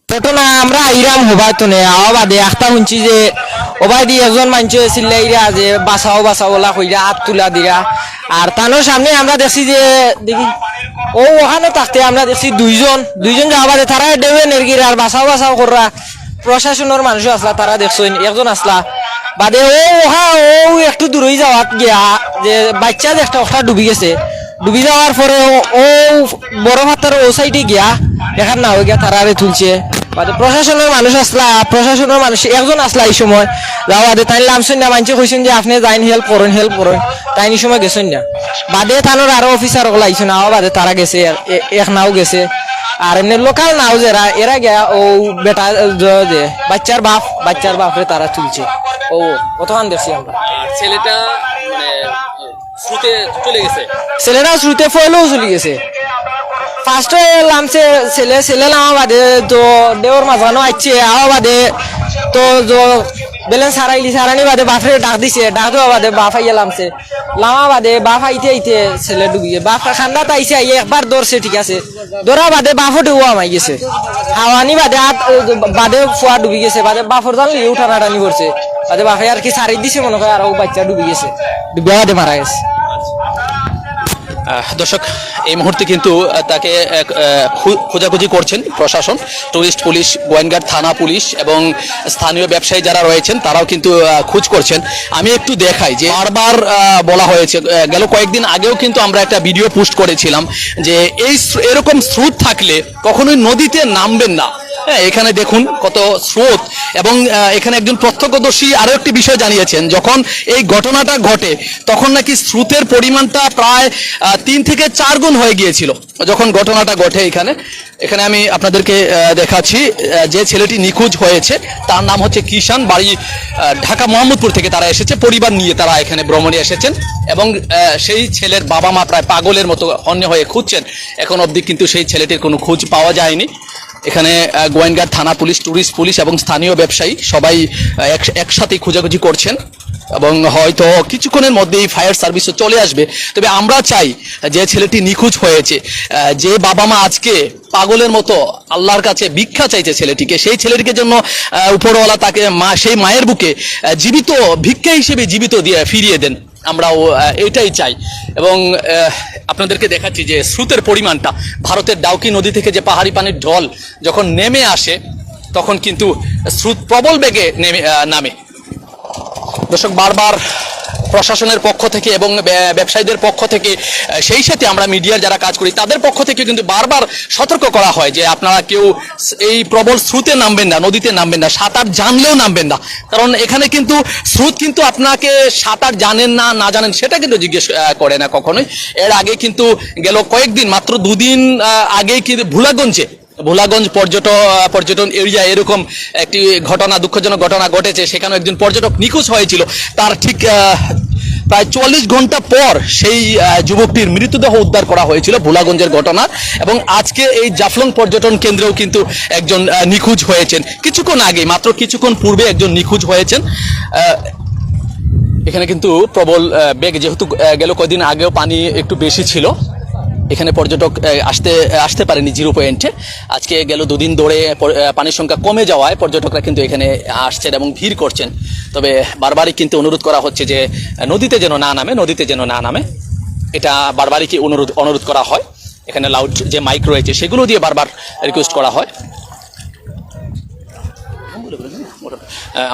ঘটনা আমরা আইরাম হবাই তো নে আওয়া বাদে একটা শুনছি যে ওবাই দি একজন মানুষ চিল্লাইরা যে বাঁচাও বাঁচাও ওলা কইরা হাত তুলা দিরা আর তানোর সামনে আমরা দেখছি যে দেখি ও ওখানে থাকতে আমরা দেখছি দুইজন যাওয়া বাদে তারা দেবে নেরগির আর বাঁচাও বাঁচাও করা প্রশাসনের মানুষ আসলা তারা দেখছেন একজন আসলা বাদে ও ওহা ও একটু দূরেই যাওয়াত গিয়া যে বাচ্চা যে একটা ডুবি গেছে ডুবি যাওয়ার পরে ও বড় ভাতার ও সাইডে গিয়া দেখার না হয়ে গিয়া তারারে তুলছে বাদে প্রশাসনের মানুষ আসলা প্রশাসনের মানুষ একজন আসলা এই সময় যাওয়া দে তাই নামছেন না মানছে কইছেন যে আপনি যাইন হেল্প করেন তাই এই সময় গেছেন না বাদে তানোর আরো অফিসার ওগুলা আইছে না বাদে তারা গেছে এক নাও গেছে আর এমনি লোকাল নাও যারা এরা গিয়া ও বেটা যে বাচ্চার বাপরে তারা তুলছে ও কতক্ষণ দেখছি আমরা ছেলেটা মানে শ্রুতে চলে গেছে, ছেলেরা শ্রুতে ফয়েলেও চলে গেছে ফার্স্টে লামছে ছেলে লামা বাদে তো দেওর মাঝখানো আসছে আওয়া বাদে তো বেলেন সারানি বাদে বাপরে ডাক দিছে ডাক দেওয়া বাদে বাপ আইয়া লামছে লামা বাদে বাপ আইতে ছেলে ডুবিয়ে বাপ ঠান্ডাতে আইসে আইয়ে একবার দৌড়ছে ঠিক আছে দৌড়া বাদে বাপও ডুবো আমাই গেছে হাওয়ানি বাদে বাদে ফুয়া ডুবি গেছে বাদে বাপর জানলি উঠানাটানি করছে বাদে বাপে আর কি সারি দিছে মনে হয় আর ও বাচ্চা ডুবি গেছে ডুবে বাদে মারা গেছে। দর্শক এই মুহূর্তে কিন্তু তাকে খোঁজাখুঁজি করছেন প্রশাসন, টুরিস্ট পুলিশ, গোয়েন্দাঘাট থানা পুলিশ এবং স্থানীয় ব্যবসায়ী যারা রয়েছেন তারাও কিন্তু খোঁজ করছেন। আমি একটু দেখাই যে বারবার বলা হয়েছে, গেল কয়েকদিন আগেও কিন্তু আমরা একটা ভিডিও পোস্ট করেছিলাম যে এরকম স্রোত থাকলে কখনোই নদীতে নামবেন না। হ্যাঁ, এখানে দেখুন কত স্রোত এবং এখানে একজন প্রত্যক্ষদর্শী আরো একটি বিষয় জানিয়েছেন, যখন এই ঘটনাটা ঘটে তখন নাকি স্রোতের পরিমাণটা প্রায় 3 থেকে 4 গুণ হয়ে গিয়েছিল যখন ঘটনাটা ঘটে। এখানে আমি আপনাদেরকে দেখাচ্ছি যে ছেলেটি নিখোঁজ হয়েছে তার নাম হচ্ছে কিষান, বাড়ি ঢাকা মোহাম্মদপুর থেকে তারা এসেছে, পরিবার নিয়ে তারা এখানে ভ্রমণে এসেছেন এবং সেই ছেলের বাবা মা প্রায় পাগলের মতো অন্য হয়ে খুঁজছেন। এখন অবধি কিন্তু সেই ছেলেটির কোনো খোঁজ পাওয়া যায়নি। এখানে গোয়েন্দাঘাট থানা পুলিশ, টুরিস্ট পুলিশ এবং স্থানীয় ব্যবসায়ী সবাই একসাথে খোঁজাখুঁজি করছেন এবং হয়তো কিছুক্ষণের মধ্যেই ফায়ার সার্ভিসও চলে আসবে। তবে আমরা চাই যে ছেলেটি নিখোঁজ হয়েছে, যে বাবা মা আজকে পাগলের মতো আল্লাহর কাছে ভিক্ষা চাইছে ছেলেটিকে, সেই ছেলেটিকে জন্য উপরওয়ালা তাকে সেই মায়ের বুকে জীবিত ভিক্ষা হিসেবে জীবিত দিয়ে ফিরিয়ে দেন। আমরাও এটাই চাই এবং আপনাদেরকে দেখাচ্ছি যে স্রোতের পরিমাণটা ভারতের ডাউকি নদী থেকে যে পাহাড়ি পানির ঢল যখন নেমে আসে তখন কিন্তু স্রোত প্রবল বেগে নামে। দর্শক, বারবার প্রশাসনের পক্ষ থেকে এবং ব্যবসায়ীদের পক্ষ থেকে, সেই সাথে আমরা মিডিয়ার যারা কাজ করি তাদের পক্ষ থেকে কিন্তু বারবার সতর্ক করা হয় যে আপনারা কেউ এই প্রবল স্রোতে নামবেন না, নদীতে নামবেন না, সাঁতার জানলেও নামবেন না। কারণ এখানে কিন্তু স্রোত কিন্তু আপনাকে সাঁতার জানেন না জানেন সেটা কিন্তু জিজ্ঞেস করে না কখনোই। এর আগে কিন্তু গেল কয়েকদিন, মাত্র 2 দিন আগেই কিন্তু ভোলাগঞ্জ পর্যটন এরিয়া এরকম একটি ঘটনা, দুঃখজনক ঘটনা ঘটেছে। সেখানে একজন পর্যটক নিখোঁজ হয়েছিল, তার ঠিক প্রায় 44 ঘন্টা পর সেই যুবকটির মৃতদেহ উদ্ধার করা হয়েছিল ভোলাগঞ্জের ঘটনা। এবং আজকে এই জাফলং পর্যটন কেন্দ্রেও কিন্তু একজন নিখোঁজ হয়েছেন কিছুক্ষণ আগে, মাত্র কিছুক্ষণ পূর্বে একজন নিখোঁজ হয়েছেন। এখানে কিন্তু প্রবল বেগ, যেহেতু গেল কয়েকদিন আগেও পানি একটু বেশি ছিল, এখানে পর্যটক আসতে পারেনি 0 পয়েন্টে। আজকে গেল 2 দিন ধরে পানির সংখ্যা কমে যাওয়ায় পর্যটকরা কিন্তু এখানে আসছেন এবং ভিড় করছেন। তবে বারবারই কিন্তু অনুরোধ করা হচ্ছে যে নদীতে যেন না নামে, এটা বারবারই কি অনুরোধ করা হয়। এখানে লাউড যে মাইক রয়েছে সেগুলো দিয়ে বারবার রিকোয়েস্ট করা হয়।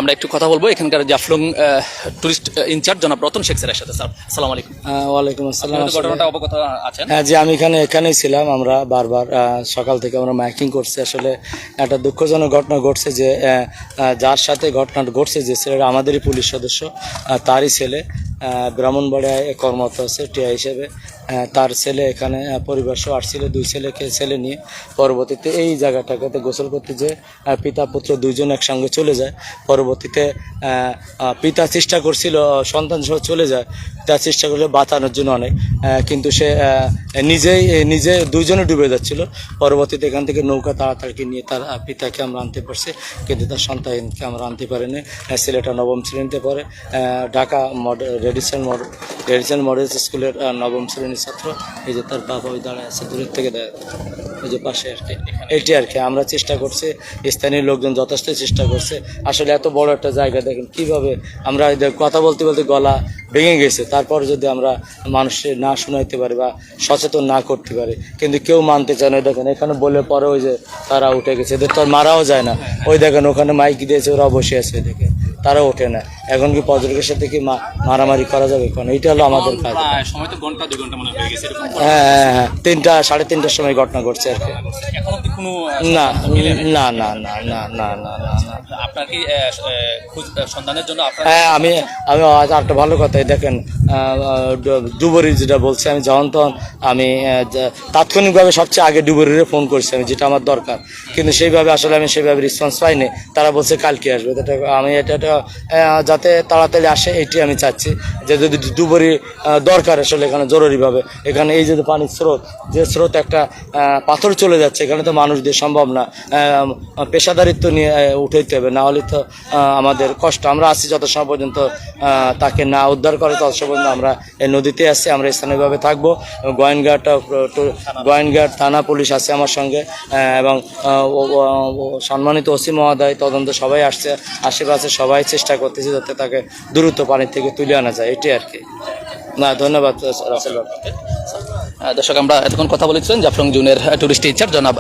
আমরা একটু কথা বলবো এখানকার জাফলং টুরিস্ট ইনচার্জ জনাব রতন শেখ স্যারের সাথে। স্যার, আসসালামু আলাইকুম। ওয়ালাইকুম আসসালাম। ঘটনাটা অবগত আছেন? হ্যাঁ, যে আমি এখানেই ছিলাম। আমরা বারবার সকাল থেকে আমরা মাইকিং করছি। আসলে একটা দুঃখজনক ঘটনা ঘটছে যে যার সাথে ঘটনাটা ঘটছে, যে ছেলেটা আমাদেরই পুলিশ সদস্য, তারই ছেলে ব্রাহ্মণবাড়িয়ায় কর্মরত আছে টিআই হিসেবে। তার ছেলে এখানে পরিবার সহ আসছিল, 2 ছেলে নিয়ে। পরবর্তীতে এই জায়গাটাতে গোসল করতে যে পিতা পুত্র 2জন একসঙ্গে চলে যায়। পরবর্তীতে পিতা চেষ্টা করছিল সন্তান সহ চলে যায়, তার চেষ্টা করলে বাঁচানোর জন্য অনেক, কিন্তু সে নিজে 2জনে ডুবে যাচ্ছিল। পরবর্তীতে এখান থেকে নৌকা তাড়াতাড়ি নিয়ে তার পিতাকে আমরা আনতে পারছি, কিন্তু তার সন্তানকে আমরা আনতে পারিনি। ছেলেটা 9ম শ্রেণীতে পড়ে, ঢাকা রেডিসন মডেল স্কুলের 9ম শ্রেণী শ্রেণীর ছাত্র। এই যে তার বাবা ওই দাঁড়ায় আছে, দূরের থেকে দাঁড়ায়, ওই যে পাশে আর কি। এটি আর কি আমরা চেষ্টা করছি, স্থানীয় লোকজন যথেষ্ট চেষ্টা করছে। আসলে এত বড় একটা জায়গা দেখেন কীভাবে আমরা কথা বলতে বলতে গলা ভেঙে গেছে, তারপর যদি আমরা মানুষের না শোনাইতে পারি বা সচেতন না করতে পারি, কিন্তু কেউ মানতে চায় না। দেখেন এখানে বলে পরে ওই যে তারা উঠে গেছে, এদের তো আর মারাও যায় না। ওই দেখেন ওখানে মাইক দিয়েছে, ওরা বসে আছে, দেখে তারা ওঠে না। এখন কি পর্যটকের সাথে কি মারামারি করা যাবে? কারণ এইটা হলো আমাদের কাজ। সময় তো ঘন্টা 2 ঘন্টা মনে হয়ে গেছে এরকম। হ্যাঁ, 3টা 3:30টার সময় ঘটনা ঘটছে আর কি। এখনো কি কোনো না না না না না না না না না। আপনার কি সন্ধানের জন্য আপনার হ্যাঁ, আমি আজ আরেকটা ভালো কথাই দেখেন, ডুবুরি যেটা বলছি, আমি যখন তখন আমি তাৎক্ষণিকভাবে সবচেয়ে আগে ডুবুরিরে ফোন করছি আমি, যেটা আমার দরকার, কিন্তু সেইভাবে আসলে আমি সেইভাবে রেসপন্স পাইনি। তারা বলছে কালকে আসবে। আমি এটা যাতে তাড়াতাড়ি আসে এটি আমি চাচ্ছি, যে যদি ডুবুরি দরকার আসলে এখানে জরুরিভাবে। এখানে এই যে পানির স্রোত, যে স্রোত একটা পাথর চলে যাচ্ছে, এখানে তো মানুষ দিয়ে সম্ভব না, পেশাদারিত্ব নিয়ে উঠাইতে হবে, না হলে তো আমাদের কষ্ট। আমরা আছি যত সময় পর্যন্ত তাকে না উদ্ধার করে তত সময় পর্যন্ত আমরা এই নদীতে আসছি, আমরা স্থানীয়ভাবে থাকবো। গোয়েনঘাট থানা পুলিশ আছে আমার সঙ্গে, এবং সম্মানিত ওসি মহোদয়, তদন্ত সবাই আসছে, আশেপাশে সবাই চেষ্টা করতেছে যাতে তাকে দ্রুত পানি থেকে তুলে আনা যায়, এটি আর কি। না, ধন্যবাদ রাসেল বাবু। দর্শক, আমরা এতক্ষণ কথা বলেছিলেন জাফলং জোনের টুরিস্ট ইনচার্জ জনাব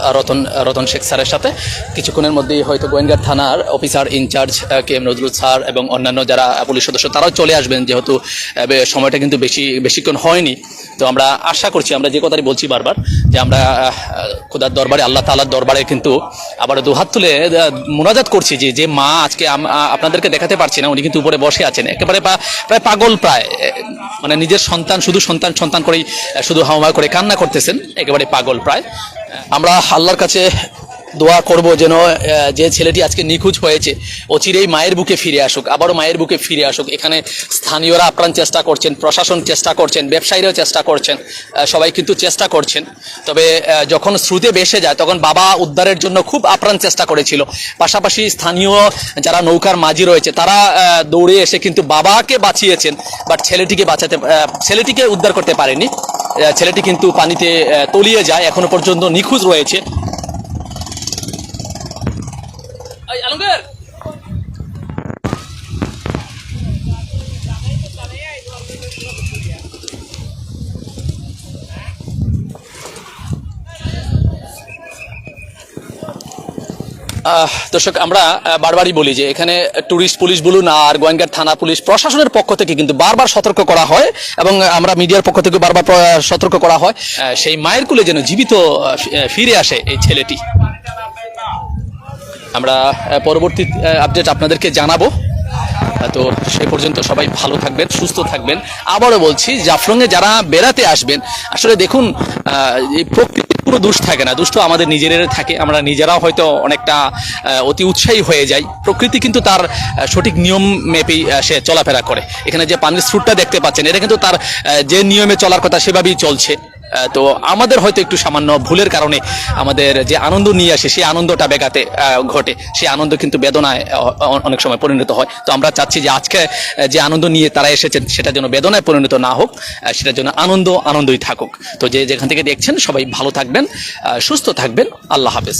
রতন শেখ স্যারের সাথে। কিছুক্ষণের মধ্যেই হয়তো গোয়েনঘাট থানার officer in charge K M Nazrul sir এবং অন্যান্য যারা পুলিশ সদস্য তারাও চলে আসবেন, যেহেতু সময়টা কিন্তু বেশিক্ষণ হয়নি। তো আমরা আশা করছি, আমরা যে কথাটি বলছি বারবার, যে আমরা খোদার দরবারে, আল্লাহ তাআলার দরবারে কিন্তু আবার দুহাত তুলে মোনাজাত করছি যে মা আজকে আপনাদেরকে দেখাতে পারছি না, উনি কিন্তু উপরে বসে আছেন, একেবারে প্রায় পাগল, মানে নিজের সন্তান, শুধু সন্তান করেই শুধু হাওয়া করে কান্না করতেছেন, একেবারে পাগল প্রায়। আমরা আল্লাহর কাছে দোয়া করব যেন যে ছেলেটি আজকে নিখোঁজ হয়েছে অচিরেই মায়ের বুকে ফিরে আসুক, আবারও মায়ের বুকে ফিরে আসুক। এখানে স্থানীয়রা আপ্রাণ চেষ্টা করছেন, প্রশাসন চেষ্টা করছেন, ব্যবসায়ীরাও চেষ্টা করছেন, সবাই কিন্তু চেষ্টা করছেন। তবে যখন স্রোতে ভেসে যায় তখন বাবা উদ্ধারের জন্য খুব আপ্রাণ চেষ্টা করেছিল। পাশাপাশি স্থানীয় যারা নৌকার মাঝি রয়েছে তারা দৌড়ে এসে কিন্তু বাবাকে বাঁচিয়েছেন, বাট ছেলেটিকে উদ্ধার করতে পারেনি। ছেলেটি কিন্তু পানিতে তলিয়ে যায়, এখনো পর্যন্ত নিখোঁজ রয়েছে। দর্শক, আমরা বারবারই বলি যে এখানে টুরিস্ট পুলিশ বলুন আর গোয়েনঘাট থানা পুলিশ প্রশাসনের পক্ষ থেকে কিন্তু বারবার সতর্ক করা হয়, এবং আমরা মিডিয়ার পক্ষ থেকে বারবার সতর্ক করা হয় সেই মায়ের কুলে যেন জীবিত ফিরে আসে এই ছেলেটি। আমরা পরবর্তী আপডেট আপনাদেরকে জানাবো। তো সেই পর্যন্ত সবাই ভালো থাকবেন, সুস্থ থাকবেন। আবারও বলছি, জাফলংয়ে যারা বেড়াতে আসবেন, আসলে দেখুন, এই প্রকৃতির কোনো দোষ থাকে না, দোষ তো আমাদের নিজেদের থাকে। আমরা নিজেরাও হয়তো অনেকটা অতি উৎসাহী হয়ে যাই। প্রকৃতি কিন্তু তার সঠিক নিয়ম মেপেই সে চলাফেরা করে। এখানে যে পানির স্রোতটা দেখতে পাচ্ছেন, এটা কিন্তু তার যে নিয়মে চলার কথা সেভাবেই চলছে। তো আমাদের হয়তো একটু সামান্য ভুলের কারণে আমাদের যে আনন্দ নিয়ে আসে সেই আনন্দটা ব্যাঘাতে ঘটে, সেই আনন্দ কিন্তু বেদনায় অনেক সময় পরিণত হয়। তো আমরা চাচ্ছি যে আজকে যে আনন্দ নিয়ে তারা এসেছেন সেটা যেন বেদনায় পরিণত না হোক, সেটা যেন আনন্দই থাকুক। তো যেখান থেকে দেখছেন সবাই ভালো থাকবেন, সুস্থ থাকবেন। আল্লাহ হাফেজ।